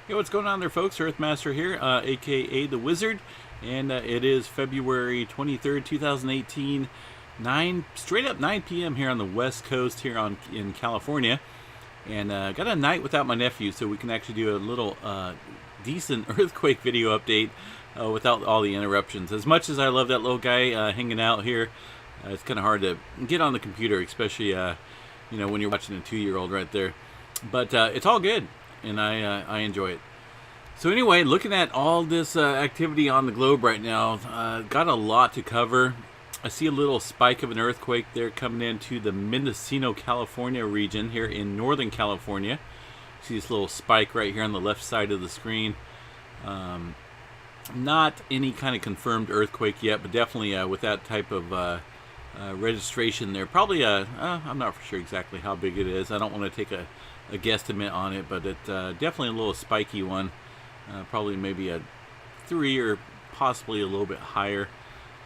Hey, what's going on there, folks? Earthmaster here, aka The Wizard, and it is February 23rd, 2018, straight up 9 p.m. here on the West Coast here in California, and got a night without my nephew, so we can actually do a little decent earthquake video update without all the interruptions. As much as I love that little guy hanging out here, it's kind of hard to get on the computer, especially when you're watching a 2-year-old right there. But it's all good, and I enjoy it. So anyway, looking at all this activity on the globe right now, got a lot to cover. I see a little spike of an earthquake there coming into the Mendocino, California region here in Northern California. See this little spike right here on the left side of the screen. Not any kind of confirmed earthquake yet, but definitely with that type of registration there. Probably, I'm not for sure exactly how big it is. I don't want to take a guesstimate on it, but it definitely a little spiky one. Probably maybe a 3 or possibly a little bit higher.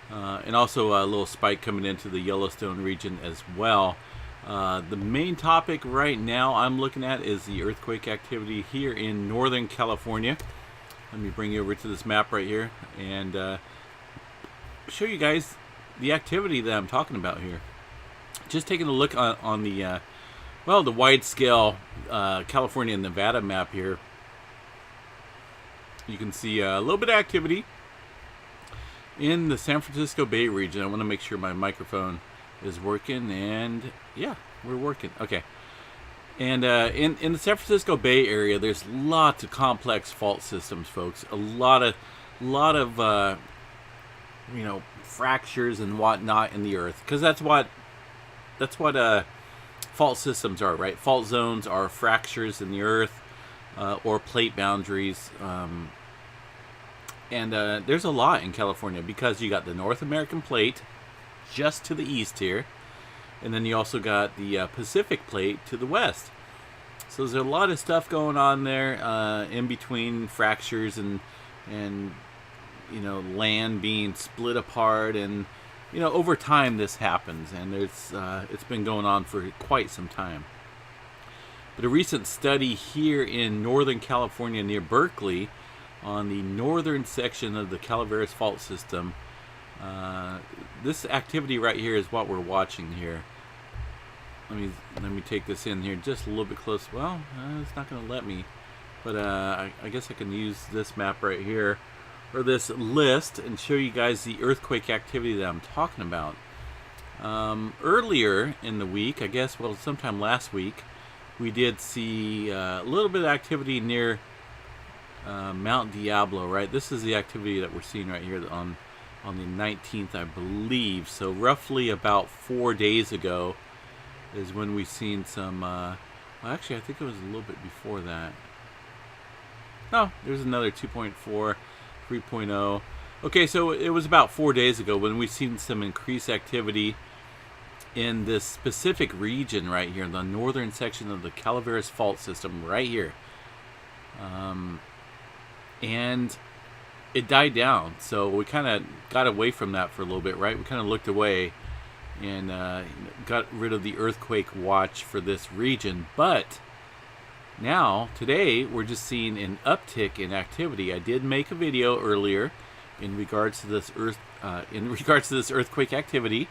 And also a little spike coming into the Yellowstone region as well. The main topic right now I'm looking at is the earthquake activity here in Northern California. Let me bring you over to this map right here and show you guys the activity that I'm talking about here. Just taking a look on the the wide-scale California and Nevada map here. You can see a little bit of activity in the San Francisco Bay region. I want to make sure my microphone is working, and yeah, we're working. Okay. And in the San Francisco Bay area, there's lots of complex fault systems, folks. A lot of fractures and whatnot in the earth, because that's what fault systems are, right? Fault zones are fractures in the earth or plate boundaries. And there's a lot in California because you got the North American plate just to the east here, and then you also got the Pacific plate to the west. So there's a lot of stuff going on there in between fractures and land being split apart, and over time this happens, and it's been going on for quite some time. But a recent study here in Northern California near Berkeley on the northern section of the Calaveras Fault System, this activity right here is what we're watching here. Let me take this in here just a little bit close. Well, it's not going to let me, but I guess I can use this map right here, or this list, and show you guys the earthquake activity that I'm talking about. Earlier in the week, I guess, sometime last week, we did see a little bit of activity near Mount Diablo, right? This is the activity that we're seeing right here on the 19th, I believe. So roughly about 4 days ago is when we seen some actually I think it was a little bit before that. No, there's another 2.4, 3.0. Okay, so it was about 4 days ago when we seen some increased activity in this specific region right here, the northern section of the Calaveras Fault System right here. And it died down, so we kind of got away from that for a little bit, right? We kind of looked away and got rid of the earthquake watch for this region. But now, today, we're just seeing an uptick in activity. I did make a video earlier in regards to this earthquake activity,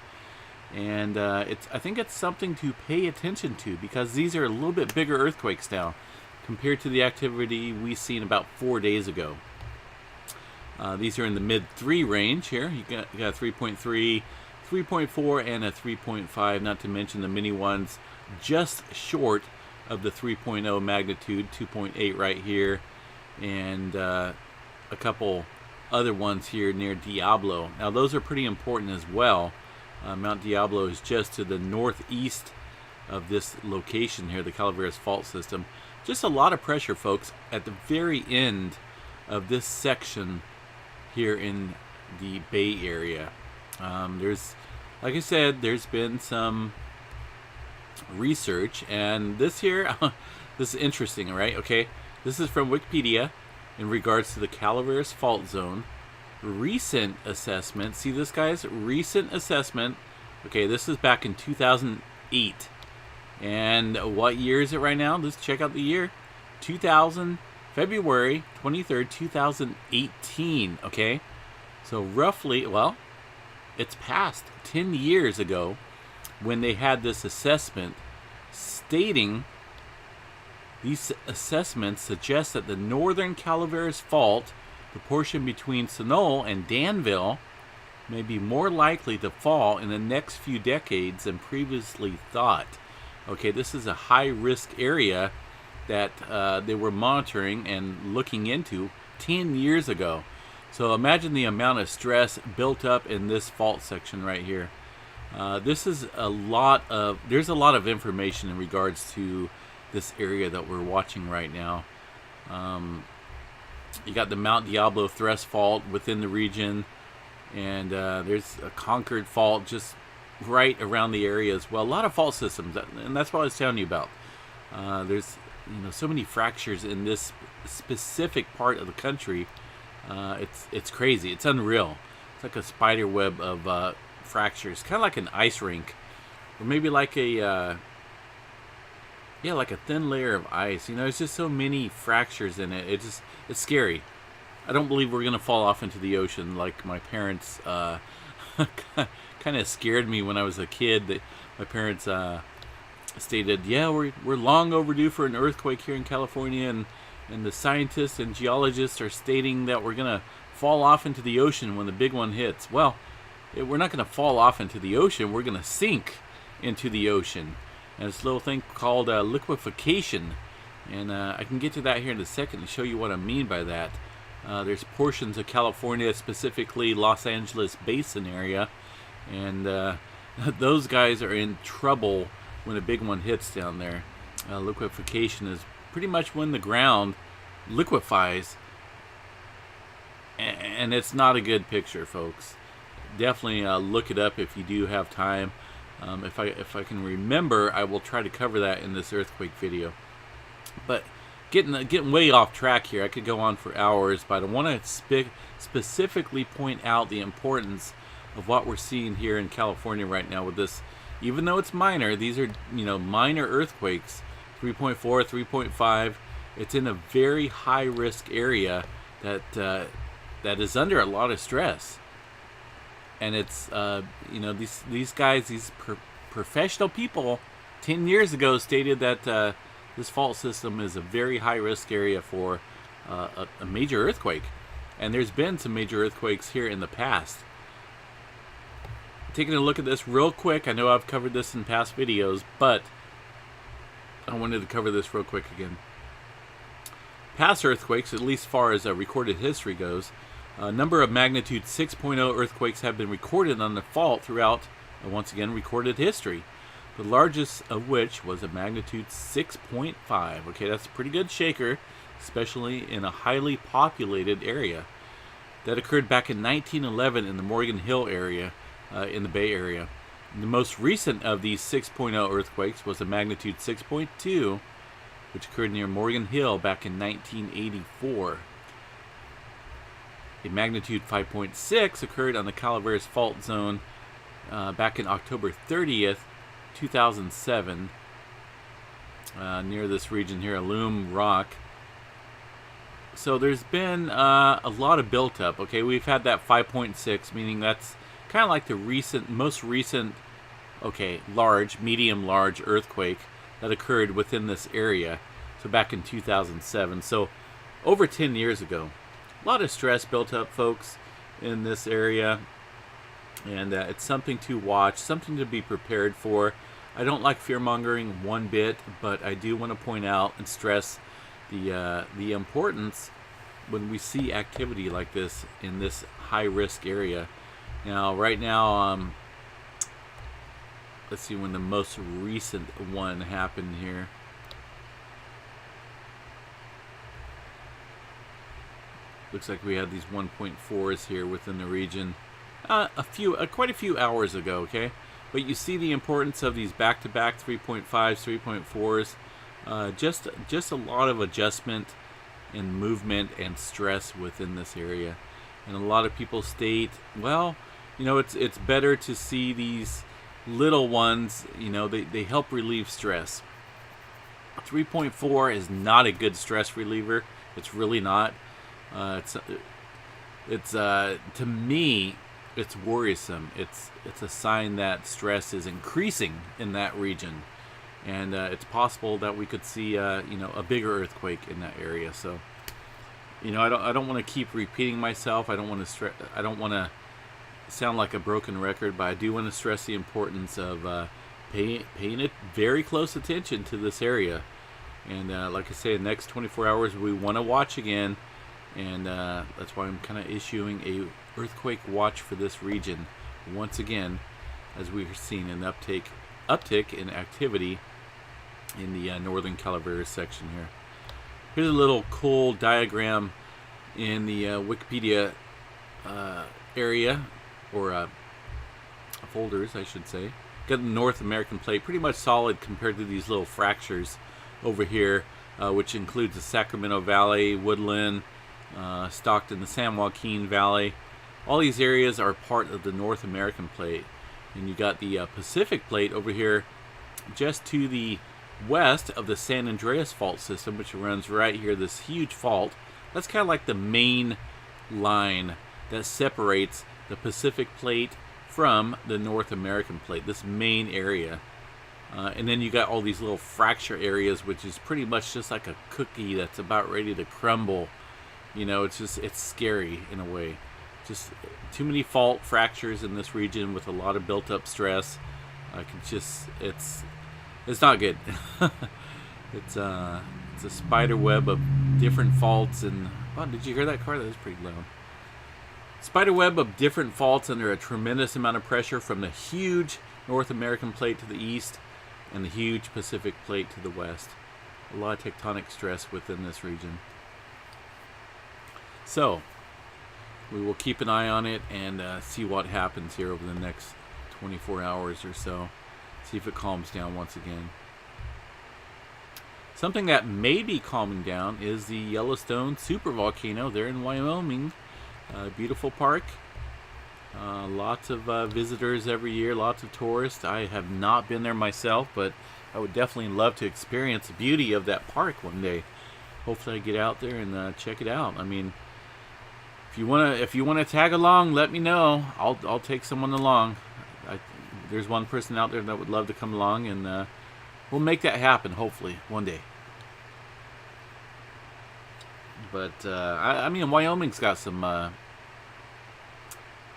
and I think it's something to pay attention to, because these are a little bit bigger earthquakes now compared to the activity we seen about 4 days ago. These are in the mid-3 range here. You got 3.3, 3.4, and a 3.5, not to mention the mini ones just short of the 3.0 magnitude, 2.8 right here, and a couple other ones here near Diablo. Now those are pretty important as well. Mount Diablo is just to the northeast of this location here, the Calaveras Fault System. Just a lot of pressure, folks, at the very end of this section here in the Bay Area. There's, like I said, there's been some research, and this here, this is interesting, right? Okay, this is from Wikipedia in regards to the Calaveras Fault Zone. Recent assessment, see this, guys? Recent assessment. Okay, this is back in 2008. And what year is it right now? Let's check out the year. 2000 February 23rd, 2018. Okay, so roughly, well, it's past 10 years ago when they had this assessment stating these assessments suggest that the northern Calaveras Fault, the portion between Sunol and Danville, may be more likely to fall in the next few decades than previously thought. Okay, this is a high-risk area that they were monitoring and looking into 10 years ago. So imagine the amount of stress built up in this fault section right here. This is there's a lot of information in regards to this area that we're watching right now. You got the Mount Diablo Thrust Fault within the region, and there's a Concord Fault just right around the area as well. A lot of fault systems, and that's what I was telling you about. There's so many fractures in this specific part of the country. It's crazy. It's unreal. It's like a spider web of fractures, kind of like an ice rink, or maybe like a like a thin layer of ice. There's just so many fractures in it. It's scary. I don't believe we're gonna fall off into the ocean like my parents kind of scared me when I was a kid. That my parents stated, yeah, we're long overdue for an earthquake here in California, and the scientists and geologists are stating that we're gonna fall off into the ocean when the big one hits. Well, we're not gonna fall off into the ocean. We're gonna sink into the ocean. And this little thing called liquefaction, and I can get to that here in a second and show you what I mean by that. There's portions of California, specifically Los Angeles Basin area, and those guys are in trouble when a big one hits down there. Liquefaction is pretty much when the ground liquefies, and it's not a good picture, folks. Definitely look it up if you do have time. If I can remember, I will try to cover that in this earthquake video. But getting way off track here. I could go on for hours, but I want to specifically point out the importance of what we're seeing here in California right now with this. Even though it's minor, these are minor earthquakes, 3.4, 3.5. It's in a very high risk area that is under a lot of stress. And it's these guys, these professional people, 10 years ago stated that this fault system is a very high risk area for a major earthquake. And there's been some major earthquakes here in the past. Taking a look at this real quick. I know I've covered this in past videos, but I wanted to cover this real quick again. Past earthquakes, at least far as recorded history goes, a number of magnitude 6.0 earthquakes have been recorded on the fault throughout, once again, recorded history. The largest of which was a magnitude 6.5. Okay, that's a pretty good shaker, especially in a highly populated area. That occurred back in 1911 in the Morgan Hill area, in the Bay Area. The most recent of these 6.0 earthquakes was a magnitude 6.2, which occurred near Morgan Hill back in 1984. A magnitude 5.6 occurred on the Calaveras Fault Zone back in October 30th, 2007, near this region here, Alum Rock. So there's been a lot of built-up. Okay, we've had that 5.6, meaning that's kind of like the most recent, medium large earthquake that occurred within this area. So back in 2007. So over 10 years ago. A lot of stress built up, folks, in this area, and it's something to watch, something to be prepared for. I don't like fear-mongering one bit, but I do want to point out and stress the importance when we see activity like this in this high-risk area. Now, right now, let's see when the most recent one happened here. Looks like we had these 1.4s here within the region quite a few hours ago, okay? But you see the importance of these back-to-back 3.5s, 3.4s. Just a lot of adjustment and movement and stress within this area. And a lot of people state, well, it's better to see these little ones, they help relieve stress. 3.4 is not a good stress reliever. It's really not. It's to me, it's worrisome. It's a sign that stress is increasing in that region, and it's possible that we could see a bigger earthquake in that area. So I don't want to keep repeating myself. I don't want to sound like a broken record, but I do want to stress the importance of paying it very close attention to this area. And like I say, the next 24 hours we want to watch again, and that's why I'm kind of issuing a earthquake watch for this region once again, as we're seeing an uptick in activity in the northern Calaveras section here. Here's a little cool diagram in the Wikipedia area, or folders, I should say. Got the North American plate, pretty much solid compared to these little fractures over here, which includes the Sacramento Valley, Woodland, Stockton, the San Joaquin Valley. All these areas are part of the North American plate. And you got the Pacific plate over here just to the west of the San Andreas fault system, which runs right here, this huge fault. That's kind of like the main line that separates the Pacific plate from the North American plate, this main area. And then you got all these little fracture areas, which is pretty much just like a cookie that's about ready to crumble. It's scary in a way. Just too many fault fractures in this region with a lot of built-up stress. It's not good. It's a spider web of different faults, and oh, did you hear that car? That was pretty loud. Spider web of different faults under a tremendous amount of pressure from the huge North American plate to the east and the huge Pacific plate to the west. A lot of tectonic stress within this region. So we will keep an eye on it and see what happens here over the next 24 hours or so. See if it calms down once again. Something that may be calming down is the Yellowstone supervolcano there in Wyoming. Beautiful park. Lots of visitors every year, lots of tourists. I have not been there myself, but I would definitely love to experience the beauty of that park one day. Hopefully I get out there and check it out. I mean, if you wanna tag along, let me know. I'll take someone along. There's one person out there that would love to come along, and we'll make that happen, hopefully, one day. But, I mean, Wyoming's got some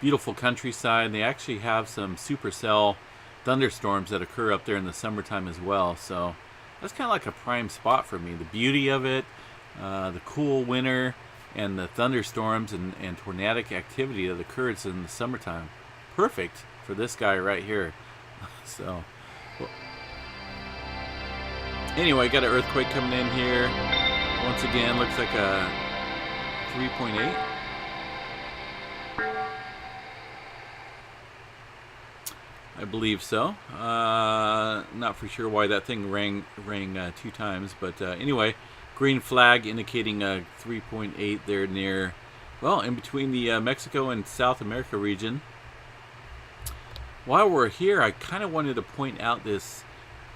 beautiful countryside. They actually have some supercell thunderstorms that occur up there in the summertime as well. So that's kind of like a prime spot for me. The beauty of it, the cool winter, and the thunderstorms and tornadic activity that occurs in the summertime. Perfect for this guy right here. So, well, anyway, got an earthquake coming in here. Once again, looks like a 3.8. I believe so. Not for sure why that thing rang 2 times, but anyway, green flag indicating a 3.8 there near, well, in between the Mexico and South America region. While we're here, I kind of wanted to point out this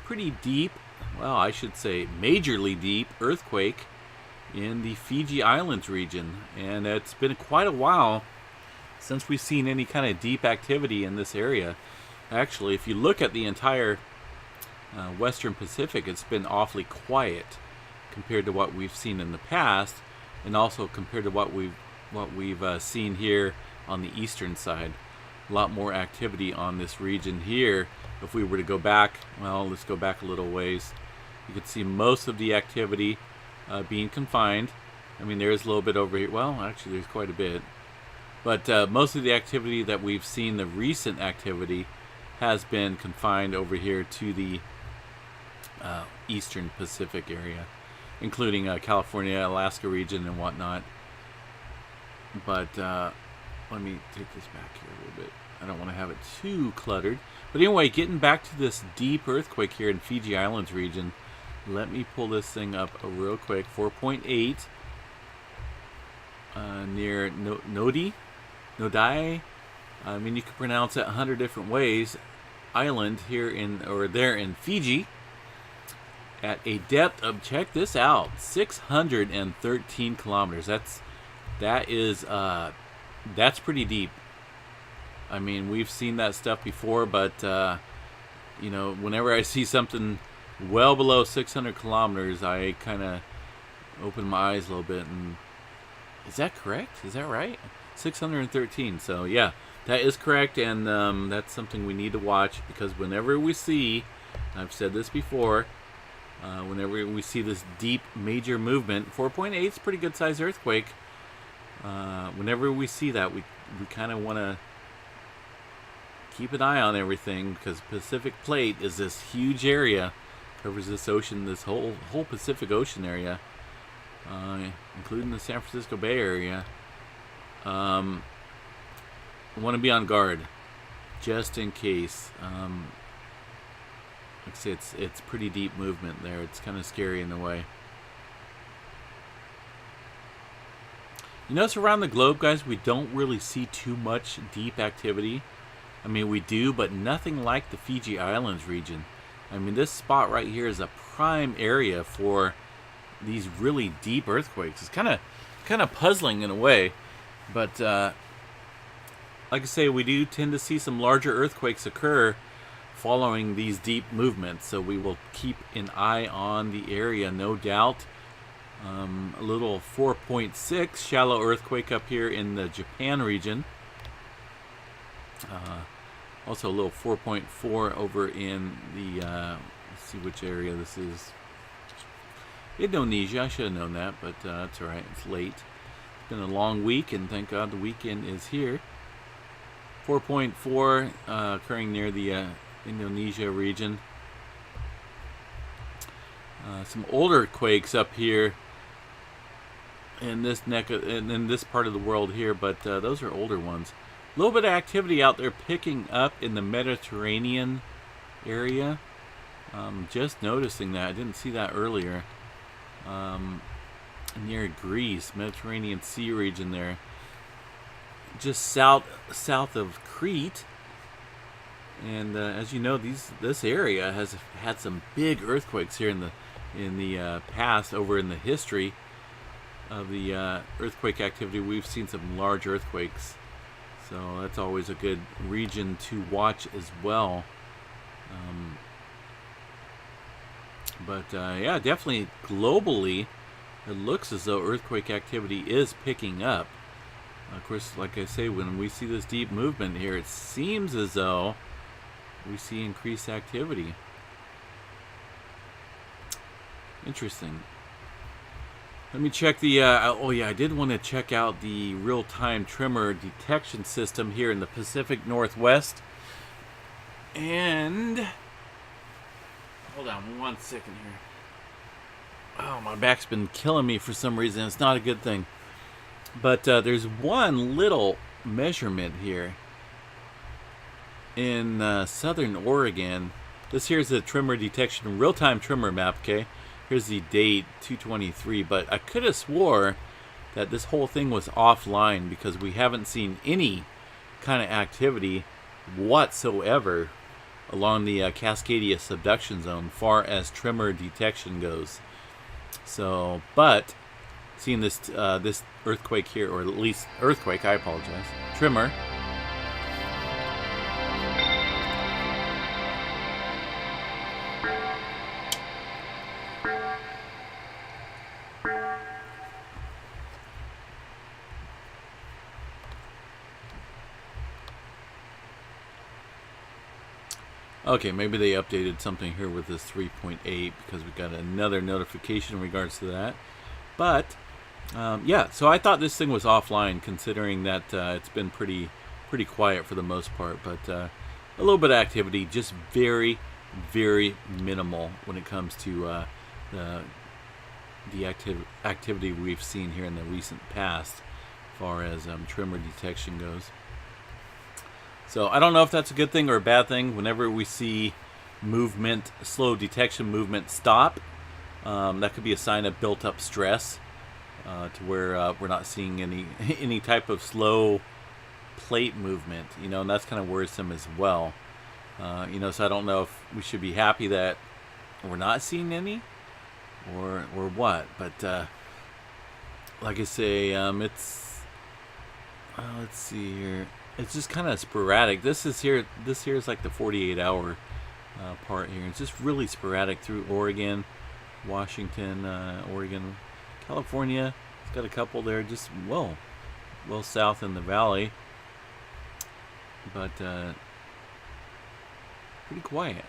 pretty deep, well, I should say majorly deep earthquake in the Fiji Islands region. And it's been quite a while since we've seen any kind of deep activity in this area. Actually, if you look at the entire Western Pacific, it's been awfully quiet compared to what we've seen in the past, and also compared to what we've seen here on the eastern side. A lot more activity on this region here. If we were to go back, well, let's go back a little ways. You could see most of the activity being confined. I mean, there is a little bit over here. Well, actually, there's quite a bit. But most of the activity that we've seen, the recent activity, has been confined over here to the eastern Pacific area, including California, Alaska region, and whatnot. But let me take this back here a little bit. I don't want to have it too cluttered. But anyway, getting back to this deep earthquake here in Fiji Islands region, let me pull this thing up real quick. 4.8 near Nodai. I mean, you can pronounce it 100 different ways. Island here there in Fiji. at a depth of, check this out, 613 kilometers. That's pretty deep. I mean, we've seen that stuff before, but you know, whenever I see something well below 600 kilometers, I kind of open my eyes a little bit. And is that correct? Is that right? 613. So yeah, that is correct, and that's something we need to watch, because whenever we see, I've said this before, whenever we see this deep major movement, 4.8 is a pretty good sized earthquake. Whenever we see that, we kind of want to keep an eye on everything, because Pacific Plate is this huge area, covers this ocean, this whole Pacific Ocean area, including the San Francisco Bay Area. Want to be on guard, just in case. Like I say, it's pretty deep movement there. It's kind of scary in a way. You notice around the globe, guys, we don't really see too much deep activity. I mean, we do, but nothing like the Fiji Islands region. I mean, this spot right here is a prime area for these really deep earthquakes. It's kind of puzzling in a way, but like I say, we do tend to see some larger earthquakes occur following these deep movements, so we will keep an eye on the area, no doubt. A little 4.6 shallow earthquake up here in the Japan region. Also a little 4.4 over in the, let's see which area this is. Indonesia. I should have known that, but that's alright. It's late. It's been a long week, and thank God the weekend is here. 4.4 occurring near the Indonesia region. Some older quakes up here in this in this part of the world here, but those are older ones. A little bit of activity out there picking up in the Mediterranean area. Just noticing that. I didn't see that earlier. Near Greece, Mediterranean Sea region there. Just south of Crete. And as you know, this area has had some big earthquakes here in the past. Over in the history of the earthquake activity, we've seen some large earthquakes. So that's always a good region to watch as well. Yeah, definitely globally, it looks as though earthquake activity is picking up. Of course, like I say, when we see this deep movement here, it seems as though we see increased activity. Interesting. Let me check the, oh yeah, I did want to check out the real-time tremor detection system here in the Pacific Northwest. And, hold on 1 second here. Oh, my back's been killing me for some reason. It's not a good thing. But there's one little measurement here in southern Oregon. This here's the tremor detection, real-time tremor map, okay? Here's the date, 2/23, but I could have swore that this whole thing was offline because we haven't seen any kind of activity whatsoever along the Cascadia subduction zone far as tremor detection goes. So, but seeing this this earthquake here, or at least earthquake, I apologize, tremor. Okay, maybe they updated something here with this 3.8 because we got another notification in regards to that. But yeah, so I thought this thing was offline, considering that it's been pretty quiet for the most part. But a little bit of activity, just very, very minimal when it comes to the activity we've seen here in the recent past, as far as tremor detection goes. So I don't know if that's a good thing or a bad thing. Whenever we see movement, slow detection movement stop, that could be a sign of built-up stress, to where we're not seeing any type of slow plate movement, you know, and that's kind of worrisome as well. You know, so I don't know if we should be happy that we're not seeing any, or what. But like I say, it's let's see here. It's just kind of sporadic. This here is like the 48-hour part here. It's just really sporadic through Oregon, Washington, Oregon, California. It's got a couple there, just well south in the valley, but pretty quiet.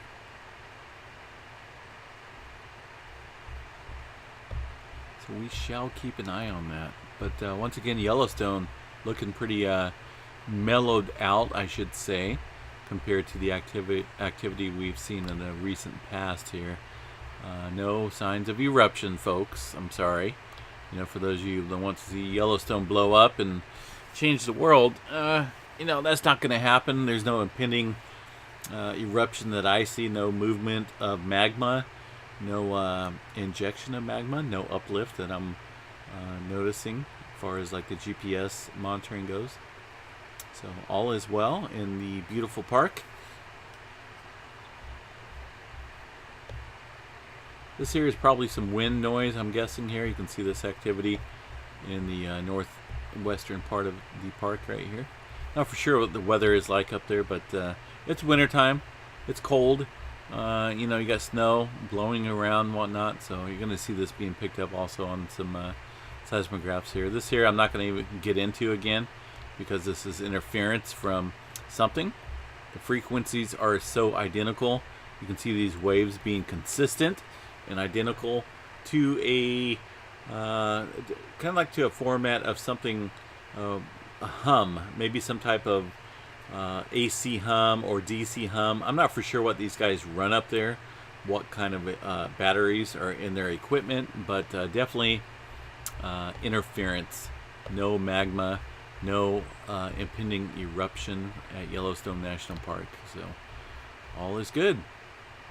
So we shall keep an eye on that. But once again, Yellowstone looking pretty mellowed out, I should say, compared to the activity we've seen in the recent past here. No signs of eruption, folks. I'm sorry. For those of you that want to see Yellowstone blow up and change the world, that's not going to happen. There's no impending eruption that I see. No movement of magma. No injection of magma. No uplift that I'm noticing as far as like the GPS monitoring goes. So all is well in the beautiful park. This here is probably some wind noise, I'm guessing here. You can see this activity in the northwestern part of the park right here. Not for sure what the weather is like up there, but it's wintertime. It's cold. You got snow blowing around and whatnot, so you're going to see this being picked up also on some seismographs here. This here I'm not going to even get into again, because this is interference from something. The frequencies are so identical. You can see these waves being consistent and identical to a kind of like to a format of something, a hum, maybe some type of AC hum or DC hum. I'm not for sure what these guys run up there, what kind of batteries are in their equipment, but definitely interference. No magma, no impending eruption at Yellowstone National Park. So all is good.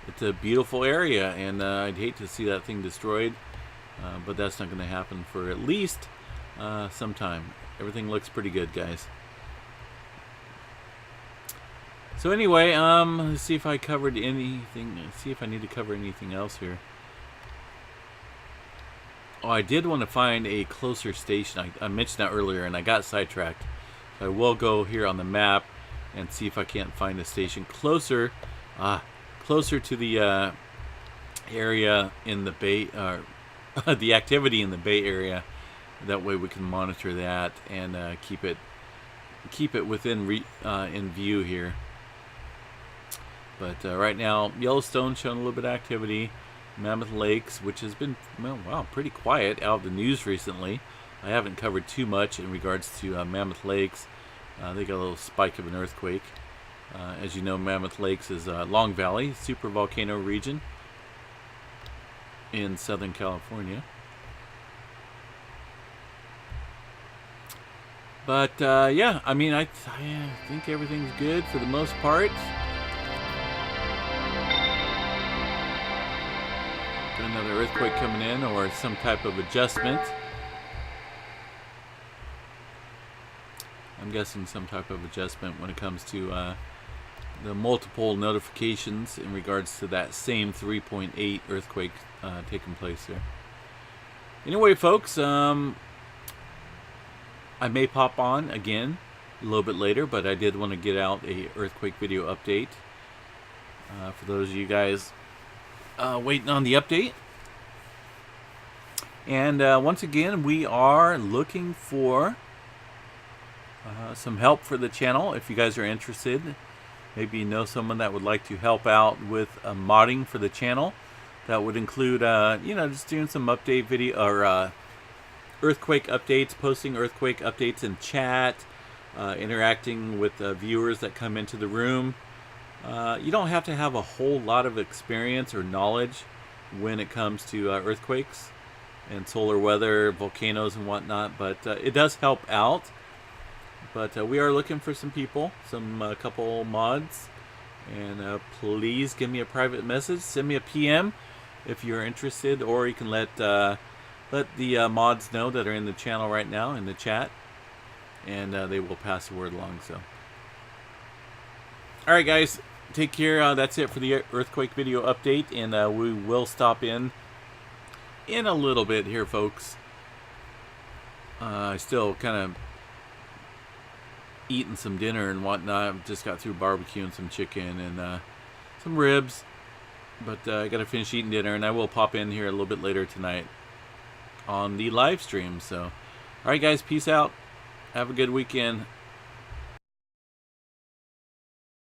It's a beautiful area, and I'd hate to see that thing destroyed, but that's not going to happen for at least some time. Everything looks pretty good, guys. So anyway, let's see if I covered anything. Let's see if I need to cover anything else here. Oh, I did want to find a closer station. I mentioned that earlier, and I got sidetracked. So I will go here on the map and see if I can't find a station closer. Closer to the area in the Bay, the activity in the Bay Area. That way we can monitor that and keep it within in view here. But right now, Yellowstone showing a little bit of activity. Mammoth Lakes, which has been pretty quiet out of the news recently. I haven't covered too much in regards to Mammoth Lakes. They got a little spike of an earthquake. As you know, Mammoth Lakes is Long Valley, super volcano region in Southern California. But yeah, I mean, I think everything's good for the most part. Got another earthquake coming in, or some type of adjustment. I'm guessing some type of adjustment when it comes to the multiple notifications in regards to that same 3.8 earthquake taking place there. Anyway, folks, I may pop on again a little bit later, but I did want to get out a earthquake video update for those of you guys waiting on the update. And once again, we are looking for some help for the channel. If you guys are interested, maybe you know someone that would like to help out with modding for the channel. That would include, just doing some update video or earthquake updates, posting earthquake updates in chat, interacting with viewers that come into the room. You don't have to have a whole lot of experience or knowledge when it comes to earthquakes and solar weather, volcanoes and whatnot, but it does help out. But we are looking for some people, some couple mods, and please give me a private message, send me a PM if you're interested, or you can let the mods know that are in the channel right now in the chat, and they will pass the word along. So, all right, guys, take care. That's it for the earthquake video update, and we will stop in a little bit here, folks. I still kind of eating some dinner and whatnot. Just got through barbecuing some chicken and some ribs, but I gotta finish eating dinner, and I will pop in here a little bit later tonight on the live stream. So, all right, guys, peace out. Have a good weekend.